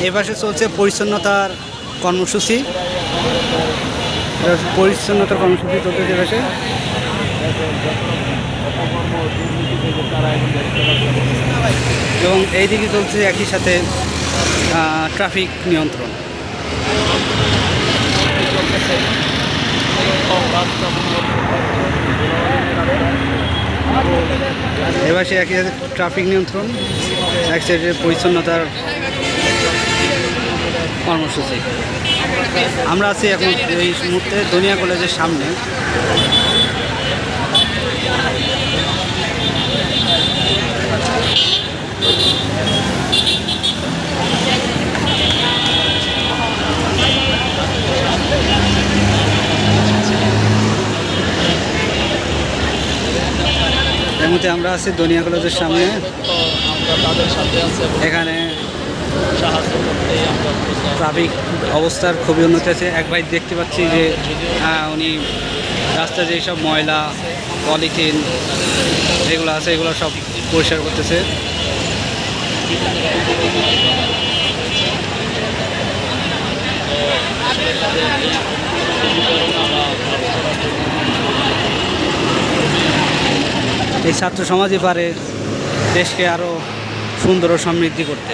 এ পাশে চলছে পরিচ্ছন্নতার কর্মসূচি। পরিচ্ছন্নতার কর্মসূচি চলছে এ পাশে। এবং এইদিকে চলছে একই সাথে ট্রাফিক নিয়ন্ত্রণ। এবার সে একই সাথে ট্রাফিক নিয়ন্ত্রণ, এক সাইডে পরিচ্ছন্নতার কর্মসূচি। আমরা আছি এখন এই মুহূর্তে দনিয়া কলেজের সামনে। এর মধ্যে আমরা আছি দনিয়া কলেজের সামনে। এখানে ট্রাফিক অবস্থার খুবই উন্নতি আছে। এক ভাই দেখতে পাচ্ছি যে উনি রাস্তায় যেসব ময়লা পলিথিন যেগুলো আছে এগুলো সব পরিষ্কার করতেছে। এই ছাত্র সমাজই পারে দেশকে আরও সুন্দর ও সমৃদ্ধি করতে।